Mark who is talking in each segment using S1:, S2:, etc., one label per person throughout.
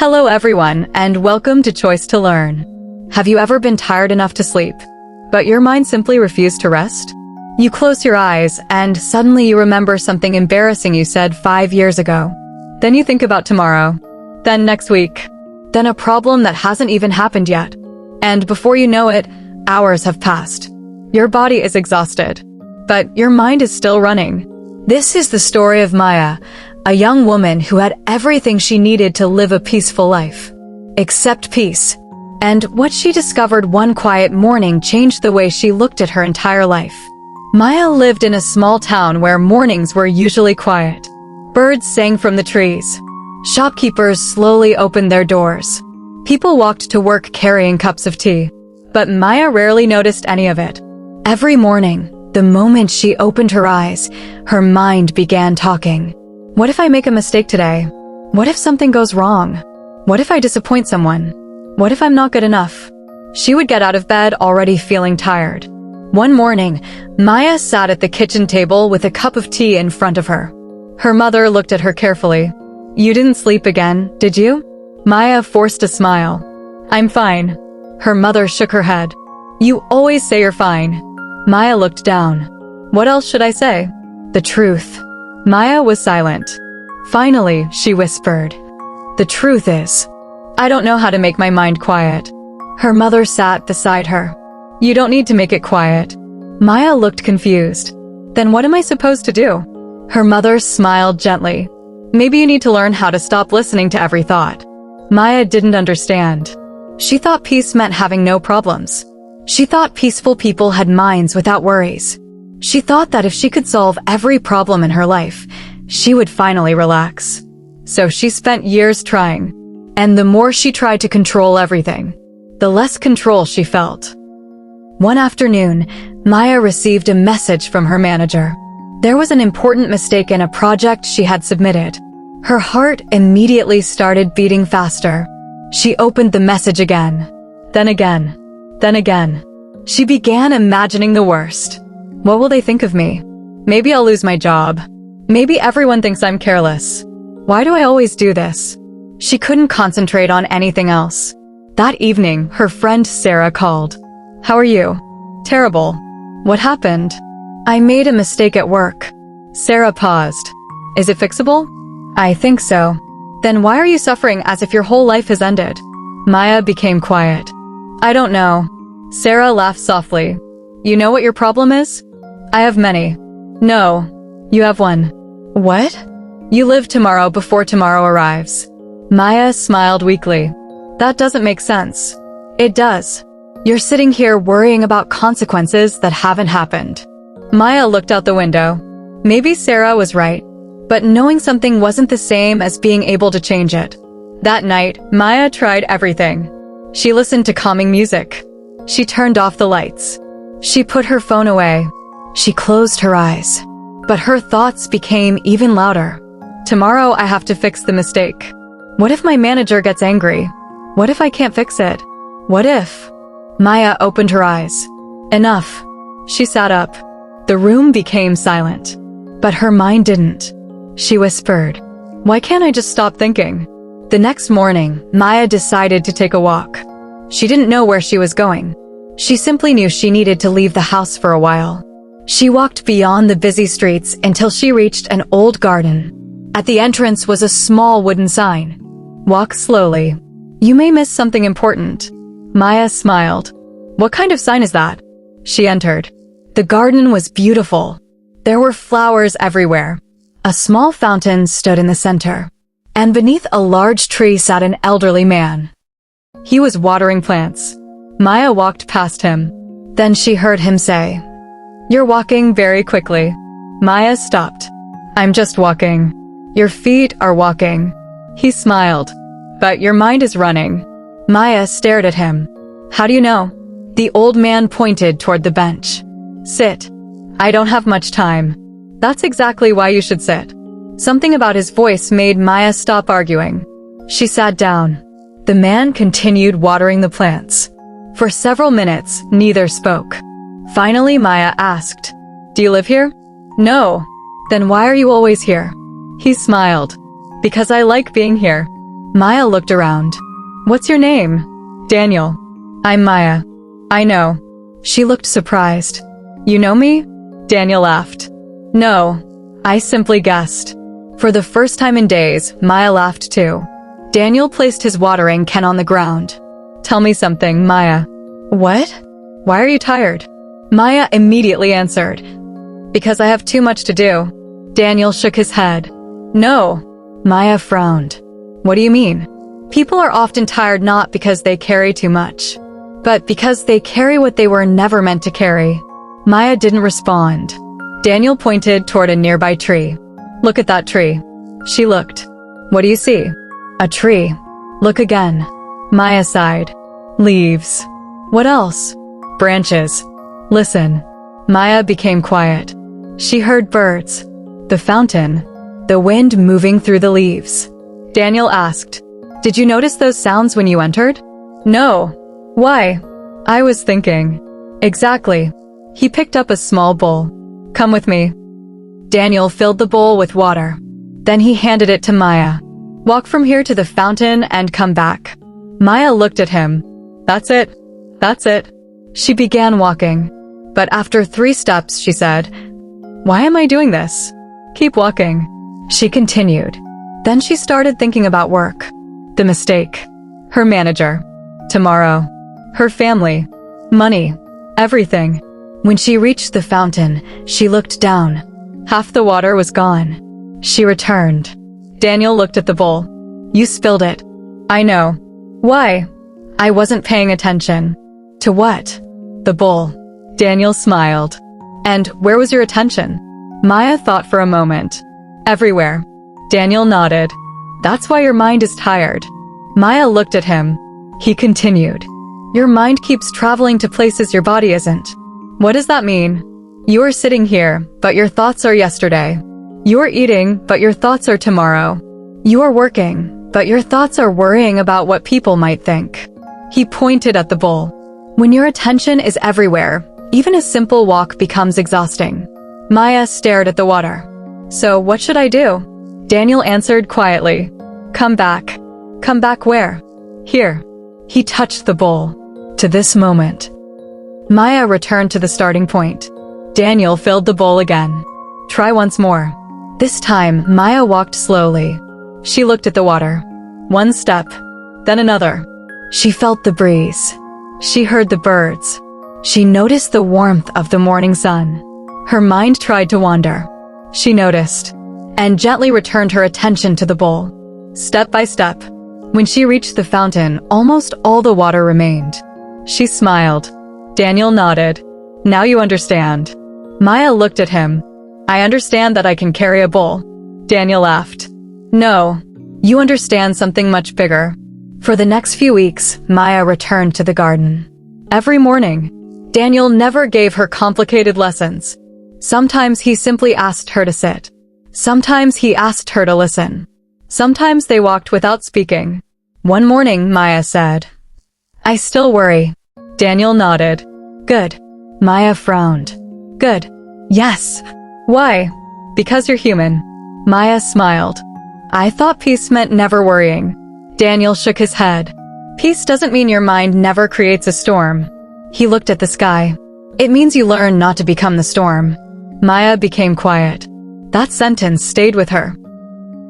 S1: Hello everyone, and welcome to Choice to Learn. Have you ever been tired enough to sleep, but your mind simply refused to rest? You close your eyes, and suddenly you remember something embarrassing you said 5 years ago. Then you think about tomorrow, then next week, then a problem that hasn't even happened yet. And before you know it, hours have passed. Your body is exhausted, but your mind is still running. This is the story of Maya, a young woman who had everything she needed to live a peaceful life. Except peace. And what she discovered one quiet morning changed the way she looked at her entire life. Maya lived in a small town where mornings were usually quiet. Birds sang from the trees. Shopkeepers slowly opened their doors. People walked to work carrying cups of tea. But Maya rarely noticed any of it. Every morning, the moment she opened her eyes, her mind began talking. What if I make a mistake today? What if something goes wrong? What if I disappoint someone? What if I'm not good enough? She would get out of bed already feeling tired. One morning, Maya sat at the kitchen table with a cup of tea in front of her. Her mother looked at her carefully. "You didn't sleep again, did you?" Maya forced a smile. "I'm fine." Her mother shook her head. "You always say you're fine." Maya looked down. "What else should I say?" "The truth." Maya was silent. Finally, she whispered, "The truth is, I don't know how to make my mind quiet." Her mother sat beside her. "You don't need to make it quiet." Maya looked confused. "Then what am I supposed to do?" Her mother smiled gently. "Maybe you need to learn how to stop listening to every thought." Maya didn't understand. She thought peace meant having no problems. She thought peaceful people had minds without worries. She thought that if she could solve every problem in her life, she would finally relax. So she spent years trying. And the more she tried to control everything, the less control she felt. One afternoon, Maya received a message from her manager. There was an important mistake in a project she had submitted. Her heart immediately started beating faster. She opened the message again. Then again. Then again. She began imagining the worst. What will they think of me? Maybe I'll lose my job. Maybe everyone thinks I'm careless. Why do I always do this? She couldn't concentrate on anything else. That evening, her friend Sarah called. "How are you?" "Terrible." "What happened?" "I made a mistake at work." Sarah paused. "Is it fixable?" "I think so." "Then why are you suffering as if your whole life has ended?" Maya became quiet. "I don't know." Sarah laughed softly. "You know what your problem is?" "I have many." "No, you have one." "What?" "You live tomorrow before tomorrow arrives." Maya smiled weakly. "That doesn't make sense." "It does. You're sitting here worrying about consequences that haven't happened." Maya looked out the window. Maybe Sarah was right, but knowing something wasn't the same as being able to change it. That night, Maya tried everything. She listened to calming music. She turned off the lights. She put her phone away. She closed her eyes. But her thoughts became even louder. "Tomorrow I have to fix the mistake. What if my manager gets angry? What if I can't fix it? What if?" Maya opened her eyes. Enough. She sat up. The room became silent. But her mind didn't. She whispered, "Why can't I just stop thinking?" The next morning, Maya decided to take a walk. She didn't know where she was going. She simply knew she needed to leave the house for a while. She walked beyond the busy streets until she reached an old garden. At the entrance was a small wooden sign. "Walk slowly. You may miss something important." Maya smiled. "What kind of sign is that?" She entered. The garden was beautiful. There were flowers everywhere. A small fountain stood in the center. And beneath a large tree sat an elderly man. He was watering plants. Maya walked past him. Then she heard him say, "You're walking very quickly." Maya stopped. "I'm just walking." "Your feet are walking." He smiled. "But your mind is running." Maya stared at him. "How do you know?" The old man pointed toward the bench. "Sit. I don't have much time." "That's exactly why you should sit." Something about his voice made Maya stop arguing. She sat down. The man continued watering the plants. For several minutes, neither spoke. Finally, Maya asked, "Do you live here?" "No." "Then why are you always here?" He smiled. "Because I like being here." Maya looked around. What's your name? Daniel. I'm Maya. I know. She looked surprised. You know me? Daniel laughed. No, I simply guessed. For the first time in days, Maya laughed too. Daniel placed his watering can on the ground. Tell me something, Maya. What? Why are you tired? Maya immediately answered. Because I have too much to do. Daniel shook his head. No. Maya frowned. What do you mean? People are often tired not because they carry too much, but because they carry what they were never meant to carry. Maya didn't respond. Daniel pointed toward a nearby tree. Look at that tree. She looked. What do you see? A tree. Look again. Maya sighed. Leaves. What else? Branches. Listen. Maya became quiet. She heard birds, the fountain, the wind moving through the leaves. Daniel asked, Did you notice those sounds when you entered? No. Why? I was thinking. Exactly. He picked up a small bowl. Come with me. Daniel filled the bowl with water. Then he handed it to Maya. Walk from here to the fountain and come back. Maya looked at him. That's it. That's it. She began walking. But after 3 steps, she said, Why am I doing this? Keep walking. She continued. Then she started thinking about work. The mistake. Her manager. Tomorrow. Her family. Money. Everything. When she reached the fountain, she looked down. Half the water was gone. She returned. Daniel looked at the bowl. You spilled it. I know. Why? I wasn't paying attention. To what? The bowl. Daniel smiled. And where was your attention? Maya thought for a moment. Everywhere. Daniel nodded. That's why your mind is tired. Maya looked at him. He continued. Your mind keeps traveling to places your body isn't. What does that mean? You are sitting here, but your thoughts are yesterday. You are eating, but your thoughts are tomorrow. You are working, but your thoughts are worrying about what people might think. He pointed at the bowl. When your attention is everywhere, even a simple walk becomes exhausting. Maya stared at the water. So what should I do? Daniel answered quietly. Come back. Come back where? Here. He touched the bowl. To this moment. Maya returned to the starting point. Daniel filled the bowl again. Try once more. This time, Maya walked slowly. She looked at the water. 1 step, then another. She felt the breeze. She heard the birds. She noticed the warmth of the morning sun. Her mind tried to wander. She noticed, and gently returned her attention to the bowl. Step by step. When she reached the fountain, almost all the water remained. She smiled. Daniel nodded. Now you understand. Maya looked at him. I understand that I can carry a bowl. Daniel laughed. No, you understand something much bigger. For the next few weeks, Maya returned to the garden. Every morning, Daniel never gave her complicated lessons. Sometimes he simply asked her to sit. Sometimes he asked her to listen. Sometimes they walked without speaking. One morning, Maya said, I still worry. Daniel nodded. Good. Maya frowned. Good. Yes. Why? Because you're human. Maya smiled. I thought peace meant never worrying. Daniel shook his head. Peace doesn't mean your mind never creates a storm. He looked at the sky. It means you learn not to become the storm. Maya became quiet. That sentence stayed with her.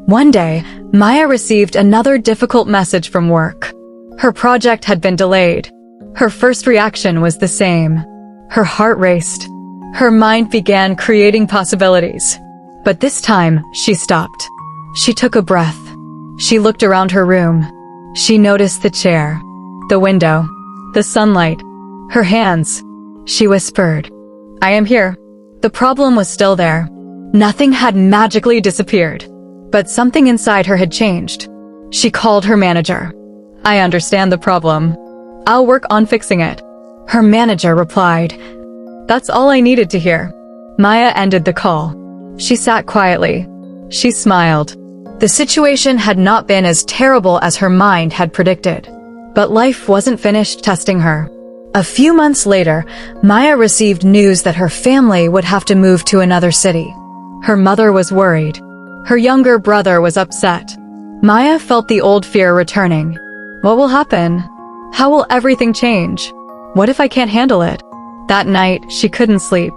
S1: One day, Maya received another difficult message from work. Her project had been delayed. Her first reaction was the same. Her heart raced. Her mind began creating possibilities. But this time, she stopped. She took a breath. She looked around her room. She noticed the chair, the window, the sunlight, her hands. She whispered, I am here. The problem was still there. Nothing had magically disappeared. But something inside her had changed. She called her manager. I understand the problem. I'll work on fixing it. Her manager replied. That's all I needed to hear. Maya ended the call. She sat quietly. She smiled. The situation had not been as terrible as her mind had predicted. But life wasn't finished testing her. A few months later, Maya received news that her family would have to move to another city. Her mother was worried. Her younger brother was upset. Maya felt the old fear returning. What will happen? How will everything change? What if I can't handle it? That night, she couldn't sleep.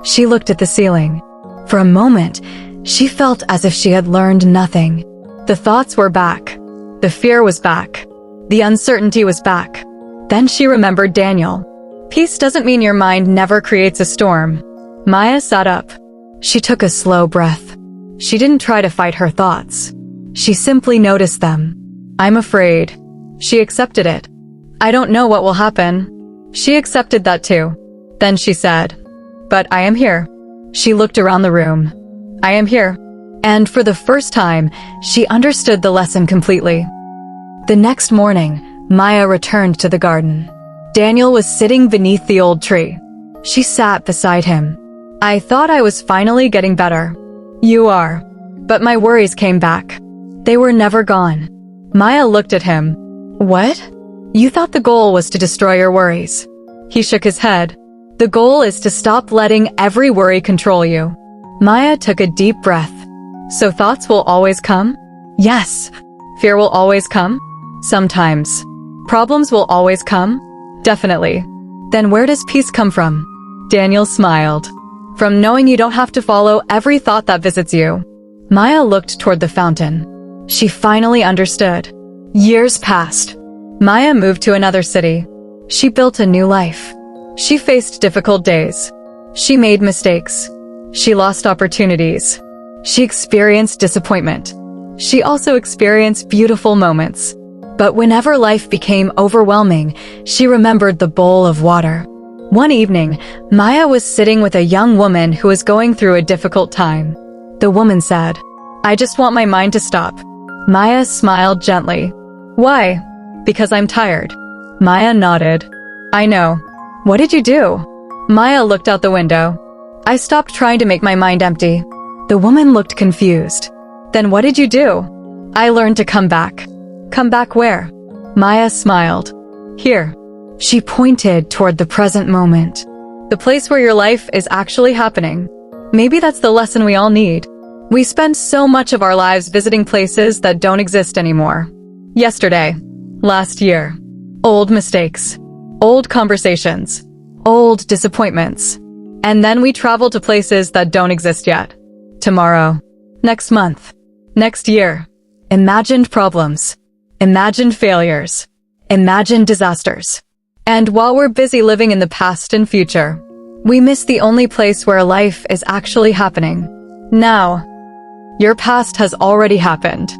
S1: She looked at the ceiling. For a moment, she felt as if she had learned nothing. The thoughts were back. The fear was back. The uncertainty was back. Then she remembered Daniel. Peace doesn't mean your mind never creates a storm. Maya sat up. She took a slow breath. She didn't try to fight her thoughts. She simply noticed them. I'm afraid. She accepted it. I don't know what will happen. She accepted that too. Then she said, but I am here. She looked around the room. I am here. And for the first time, she understood the lesson completely. The next morning, Maya returned to the garden. Daniel was sitting beneath the old tree. She sat beside him. I thought I was finally getting better. You are. But my worries came back. They were never gone. Maya looked at him. What? You thought the goal was to destroy your worries. He shook his head. The goal is to stop letting every worry control you. Maya took a deep breath. So thoughts will always come? Yes. Fear will always come? Sometimes. Problems will always come? Definitely. Then where does peace come from? Daniel smiled. From knowing you don't have to follow every thought that visits you. Maya looked toward the fountain. She finally understood. Years passed. Maya moved to another city. She built a new life. She faced difficult days. She made mistakes. She lost opportunities. She experienced disappointment. She also experienced beautiful moments. But whenever life became overwhelming, she remembered the bowl of water. One evening, Maya was sitting with a young woman who was going through a difficult time. The woman said, I just want my mind to stop. Maya smiled gently. Why? Because I'm tired. Maya nodded. I know. What did you do? Maya looked out the window. I stopped trying to make my mind empty. The woman looked confused. Then what did you do? I learned to come back. Come back where? Maya smiled. Here. She pointed toward the present moment. The place where your life is actually happening. Maybe that's the lesson we all need. We spend so much of our lives visiting places that don't exist anymore. Yesterday. Last year. Old mistakes. Old conversations. Old disappointments. And then we travel to places that don't exist yet. Tomorrow. Next month. Next year. Imagined problems. Imagined failures. Imagined disasters. And while we're busy living in the past and future, we miss the only place where life is actually happening. Now. Your past has already happened.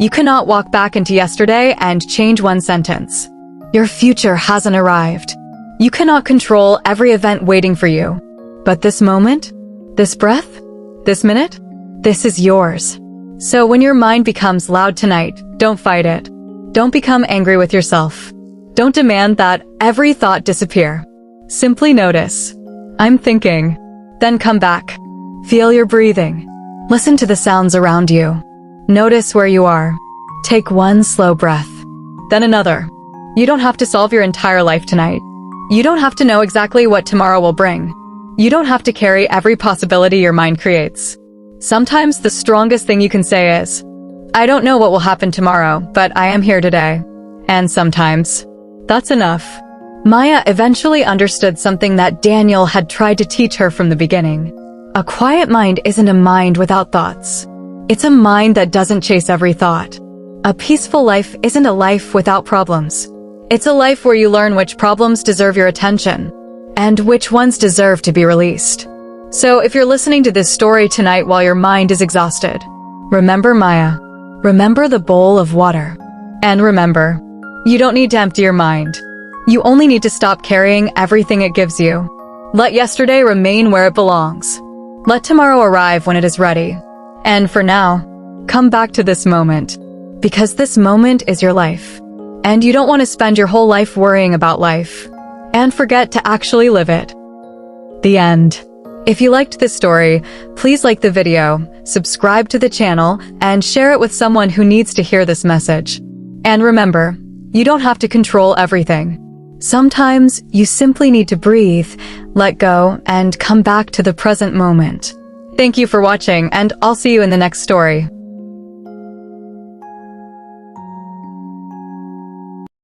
S1: You cannot walk back into yesterday and change one sentence. Your future hasn't arrived. You cannot control every event waiting for you. But this moment, this breath, this minute, this is yours. So when your mind becomes loud tonight, don't fight it. Don't become angry with yourself. Don't demand that every thought disappear. Simply notice. I'm thinking. Then come back. Feel your breathing. Listen to the sounds around you. Notice where you are. Take one slow breath. Then another. You don't have to solve your entire life tonight. You don't have to know exactly what tomorrow will bring. You don't have to carry every possibility your mind creates. Sometimes the strongest thing you can say is, I don't know what will happen tomorrow, but I am here today. And sometimes, that's enough. Maya eventually understood something that Daniel had tried to teach her from the beginning. A quiet mind isn't a mind without thoughts. It's a mind that doesn't chase every thought. A peaceful life isn't a life without problems. It's a life where you learn which problems deserve your attention, and which ones deserve to be released. So if you're listening to this story tonight while your mind is exhausted, remember Maya. Remember the bowl of water. And remember, you don't need to empty your mind. You only need to stop carrying everything it gives you. Let yesterday remain where it belongs. Let tomorrow arrive when it is ready. And for now, come back to this moment. Because this moment is your life. And you don't want to spend your whole life worrying about life. And forget to actually live it. The end. If you liked this story, please like the video, subscribe to the channel, and share it with someone who needs to hear this message. And remember, you don't have to control everything. Sometimes you simply need to breathe, let go, and come back to the present moment. Thank you for watching, and I'll see you in the next story.